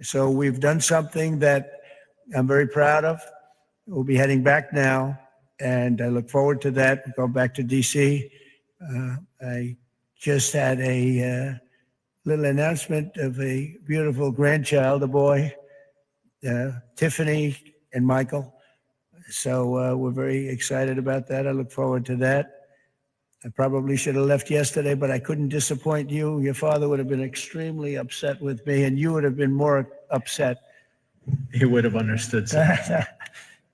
So we've done something that I'm very proud of. We'll be heading back now, and I look forward to that. We'll go back to DC. I just had a little announcement of a beautiful grandchild, a boy, Tiffany and Michael. So we're very excited about that. I look forward to that. I probably should have left yesterday, but I couldn't disappoint you. Your father would have been extremely upset with me, and you would have been more upset. He would have understood.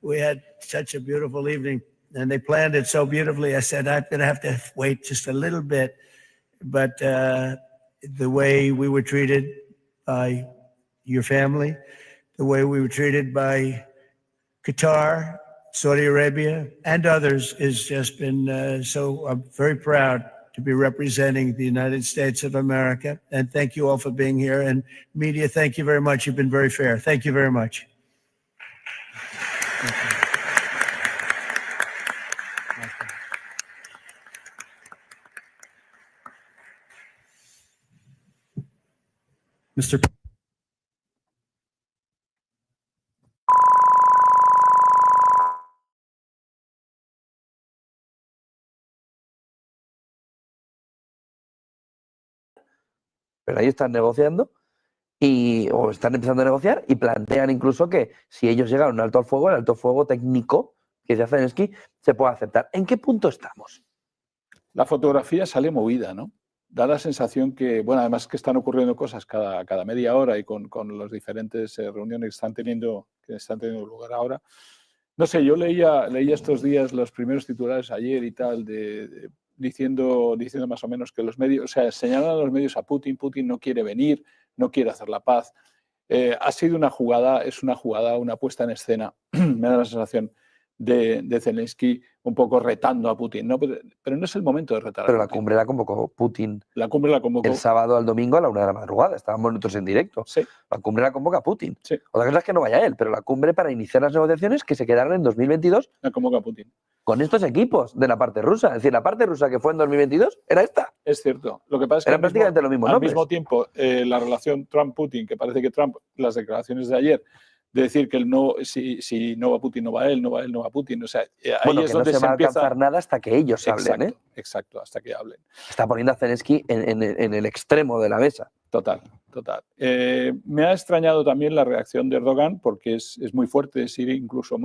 We had such a beautiful evening, and they planned it so beautifully. I said, I'm going to have to wait just a little bit. But the way we were treated by your family, the way we were treated by Qatar, Saudi Arabia, and others has just been so I'm very proud to be representing the United States of America. And thank you all for being here. And media, thank you very much. You've been very fair. Thank you very much. Mr. Pero ahí están negociando o están empezando a negociar y plantean incluso que si ellos llegan a un alto al fuego, el alto fuego técnico que dice Zelensky se puede aceptar. ¿En qué punto estamos? La fotografía sale movida, ¿no? Da la sensación que, bueno, además que están ocurriendo cosas cada media hora y con las diferentes reuniones que están teniendo lugar ahora. No sé, yo leía estos días los primeros titulares ayer y tal, diciendo más o menos que los medios, o sea, señalan a los medios a Putin no quiere venir, no quiere hacer la paz. Ha sido una jugada, una puesta en escena, me da la sensación, de Zelensky un poco retando a Putin, ¿no? Pero no es el momento de retar a Pero Putin. la cumbre la convocó Putin. La cumbre la convocó. El sábado al domingo a la 1 de la madrugada. Estábamos nosotros en directo. Sí. La cumbre la convoca Putin. Sí. Otra cosa es que no vaya él, pero la cumbre para iniciar las negociaciones que se quedaron en 2022. La convoca Putin. Con estos equipos de la parte rusa. Es decir, la parte rusa que fue en 2022 era esta. Es cierto. Lo que pasa es que eran prácticamente los mismos nombres. Al mismo tiempo, la relación Trump-Putin, que parece que Trump, las declaraciones de ayer, de decir que si no va Putin, no va él, no va él, no va Putin. O sea, ahí es donde no se va a empieza... alcanzar nada hasta que ellos hablen. Exacto, hasta que hablen. Está poniendo a Zelensky en el extremo de la mesa. Total. Me ha extrañado también la reacción de Erdogan, porque es muy fuerte, es ir incluso,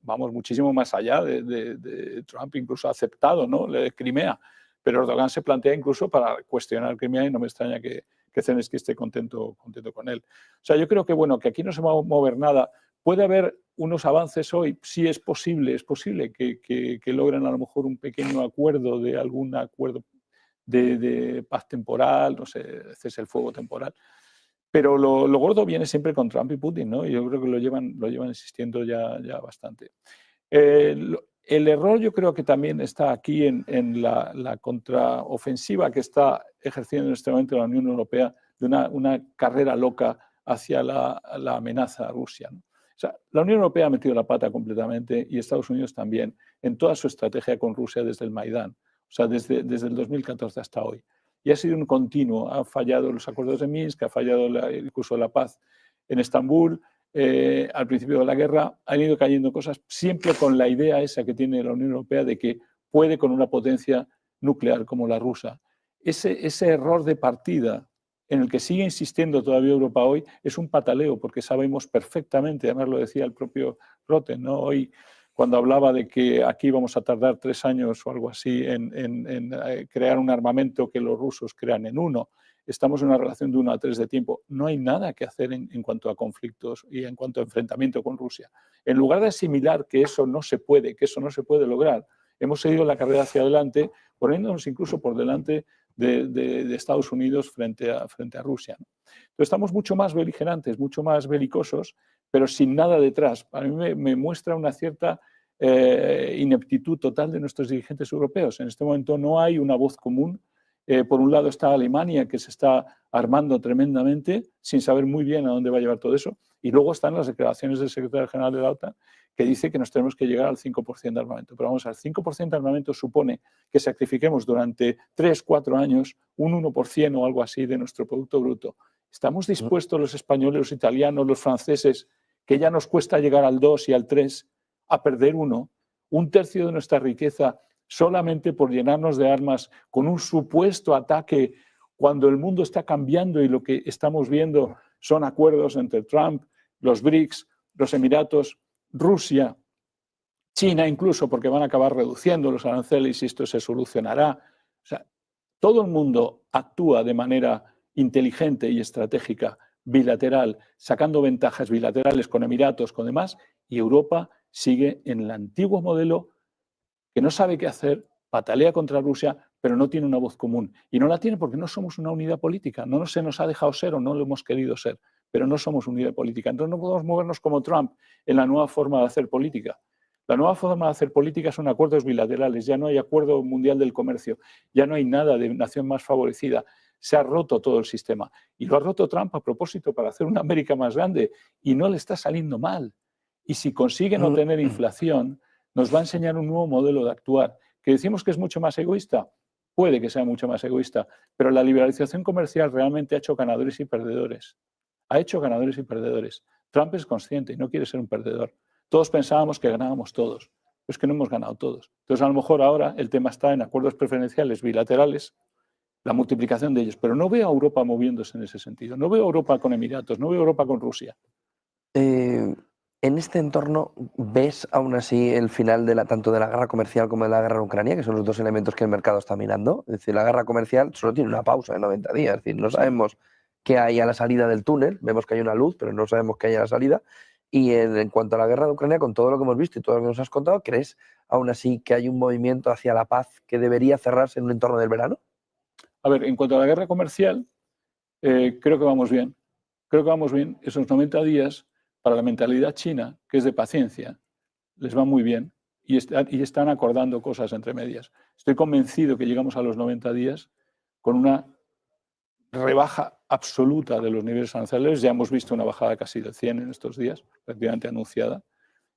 vamos, muchísimo más allá de Trump, incluso ha aceptado, ¿no?, Crimea. Pero Erdogan se plantea incluso para cuestionar Crimea y no me extraña que Zelensky esté contento con él. O sea, yo creo que, bueno, que aquí no se va a mover nada. Puede haber unos avances hoy, sí es posible que logren a lo mejor un pequeño acuerdo de algún acuerdo de paz temporal, no sé, cese el fuego temporal. Pero lo gordo viene siempre con Trump y Putin, ¿no? Y yo creo que lo llevan insistiendo ya bastante. El error yo creo que también está aquí en la contraofensiva que está ejerciendo en este momento la Unión Europea de una carrera loca hacia la amenaza a Rusia, ¿no? O sea, la Unión Europea ha metido la pata completamente y Estados Unidos también en toda su estrategia con Rusia desde el Maidán, o sea, desde el 2014 hasta hoy. Y ha sido un continuo, ha fallado los acuerdos de Minsk, ha fallado incluso la paz en Estambul. Al principio de la guerra han ido cayendo cosas siempre con la idea esa que tiene la Unión Europea de que puede con una potencia nuclear como la rusa. Ese error de partida en el que sigue insistiendo todavía Europa hoy es un pataleo, porque sabemos perfectamente, además lo decía el propio Rotten, ¿no? Hoy, cuando hablaba de que aquí vamos a tardar 3 años o algo así en crear un armamento que los rusos crean en 1, estamos en una relación de 1 a 3 de tiempo. No hay nada que hacer en cuanto a conflictos y en cuanto a enfrentamiento con Rusia. En lugar de asimilar que eso no se puede, lograr, hemos seguido la carrera hacia adelante, poniéndonos incluso por delante de Estados Unidos frente a Rusia, ¿no? Entonces estamos mucho más beligerantes, mucho más belicosos, pero sin nada detrás. Para mí me muestra una cierta ineptitud total de nuestros dirigentes europeos. En este momento no hay una voz común. Por un lado está Alemania, que se está armando tremendamente, sin saber muy bien a dónde va a llevar todo eso, y luego están las declaraciones del secretario general de la OTAN, que dice que nos tenemos que llegar al 5% de armamento. Pero vamos, al 5% de armamento supone que sacrifiquemos durante 3, 4 años un 1% o algo así de nuestro Producto Bruto. ¿Estamos dispuestos los españoles, los italianos, los franceses, que ya nos cuesta llegar al 2 y al 3, a perder 1, 1/3 de nuestra riqueza, solamente por llenarnos de armas con un supuesto ataque, cuando el mundo está cambiando y lo que estamos viendo son acuerdos entre Trump, los BRICS, los Emiratos, Rusia, China incluso, porque van a acabar reduciendo los aranceles y esto se solucionará? O sea, todo el mundo actúa de manera inteligente y estratégica, bilateral, sacando ventajas bilaterales con Emiratos, con demás, y Europa sigue en el antiguo modelo que no sabe qué hacer, patalea contra Rusia, pero no tiene una voz común. Y no la tiene porque no somos una unidad política. No se nos ha dejado ser o no lo hemos querido ser, pero no somos unidad política. Entonces no podemos movernos como Trump en la nueva forma de hacer política. La nueva forma de hacer política son acuerdos bilaterales. Ya no hay acuerdo mundial del comercio. Ya no hay nada de nación más favorecida. Se ha roto todo el sistema. Y lo ha roto Trump a propósito para hacer una América más grande. Y no le está saliendo mal. Y si consigue no tener inflación, nos va a enseñar un nuevo modelo de actuar. ¿Que decimos que es mucho más egoísta? Puede que sea mucho más egoísta, pero la liberalización comercial realmente ha hecho ganadores y perdedores. Ha hecho ganadores y perdedores. Trump es consciente y no quiere ser un perdedor. Todos pensábamos que ganábamos todos, pero es que no hemos ganado todos. Entonces, a lo mejor ahora el tema está en acuerdos preferenciales bilaterales, la multiplicación de ellos, pero no veo a Europa moviéndose en ese sentido. No veo a Europa con Emiratos, no veo a Europa con Rusia. En este entorno, ¿ves aún así el final tanto de la guerra comercial como de la guerra en Ucrania, que son los dos elementos que el mercado está mirando? Es decir, la guerra comercial solo tiene una pausa de 90 días. Es decir, no sabemos qué hay a la salida del túnel, vemos que hay una luz, pero no sabemos qué hay a la salida. Y en cuanto a la guerra de Ucrania, con todo lo que hemos visto y todo lo que nos has contado, ¿crees aún así que hay un movimiento hacia la paz que debería cerrarse en un entorno del verano? A ver, en cuanto a la guerra comercial, creo que vamos bien. Creo que vamos bien. Esos 90 días, para la mentalidad china, que es de paciencia, les va muy bien y están acordando cosas entre medias. Estoy convencido que llegamos a los 90 días con una rebaja absoluta de los niveles arancelarios. Ya hemos visto una bajada casi de 100 en estos días, prácticamente anunciada,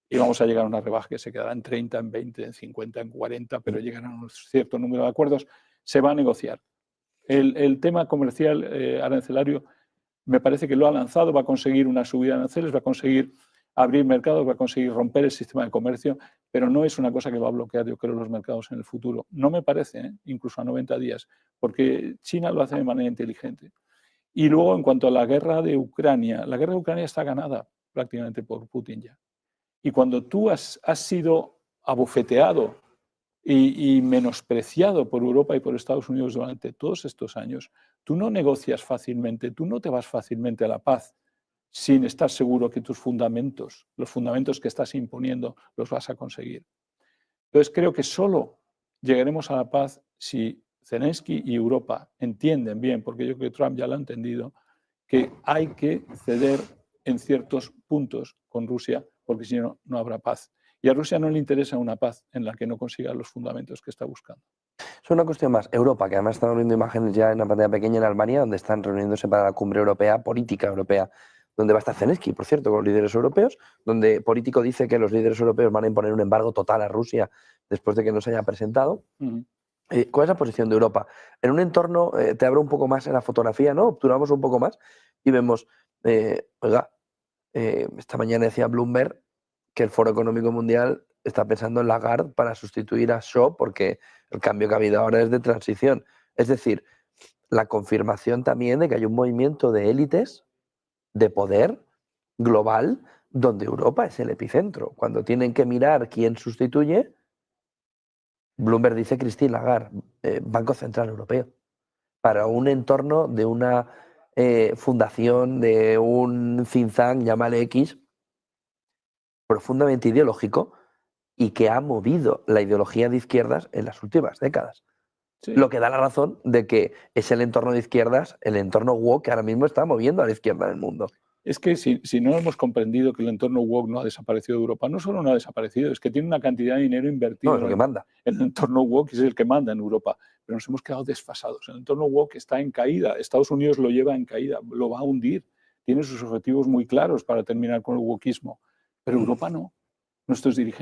y vamos a llegar a una rebaja que se quedará en 30, en 20, en 50, en 40, pero llegará a un cierto número de acuerdos. Se va a negociar. El tema comercial arancelario me parece que lo ha lanzado, va a conseguir una subida de aranceles, va a conseguir abrir mercados, va a conseguir romper el sistema de comercio, pero no es una cosa que va a bloquear, yo creo, los mercados en el futuro. No me parece, incluso a 90 días, porque China lo hace de manera inteligente. Y luego, en cuanto a la guerra de Ucrania está ganada prácticamente por Putin ya. Y cuando tú has sido abofeteado y menospreciado por Europa y por Estados Unidos durante todos estos años, tú no negocias fácilmente, tú no te vas fácilmente a la paz sin estar seguro que tus fundamentos, los fundamentos que estás imponiendo, los vas a conseguir. Entonces creo que solo llegaremos a la paz si Zelensky y Europa entienden bien, porque yo creo que Trump ya lo ha entendido, que hay que ceder en ciertos puntos con Rusia, porque si no, no habrá paz. Y a Rusia no le interesa una paz en la que no consiga los fundamentos que está buscando. Es una cuestión más. Europa, que además estamos viendo imágenes ya en la pantalla pequeña en Alemania, donde están reuniéndose para la cumbre europea, política europea, donde va a estar Zelensky, por cierto, con los líderes europeos, donde Político dice que los líderes europeos van a imponer un embargo total a Rusia después de que no se haya presentado. ¿Cuál es la posición de Europa? En un entorno, te abro un poco más en la fotografía, ¿no? Obturamos un poco más y vemos, esta mañana decía Bloomberg que el Foro Económico Mundial está pensando en Lagarde para sustituir a Shaw porque el cambio que ha habido ahora es de transición. Es decir, la confirmación también de que hay un movimiento de élites de poder global donde Europa es el epicentro. Cuando tienen que mirar quién sustituye, Bloomberg dice Christine Lagarde, Banco Central Europeo, para un entorno de una fundación, de un think tank, llámale X, profundamente ideológico y que ha movido la ideología de izquierdas en las últimas décadas. Sí. Lo que da la razón de que es el entorno de izquierdas, el entorno woke que ahora mismo está moviendo a la izquierda en el mundo. Es que si no hemos comprendido que el entorno woke no ha desaparecido de Europa, no solo no ha desaparecido, es que tiene una cantidad de dinero invertido no, es lo que manda. El entorno woke es el que manda en Europa, pero nos hemos quedado desfasados. El entorno woke está en caída, Estados Unidos lo lleva en caída, lo va a hundir, tiene sus objetivos muy claros para terminar con el wokeismo, pero Europa no. Nuestros dirigentes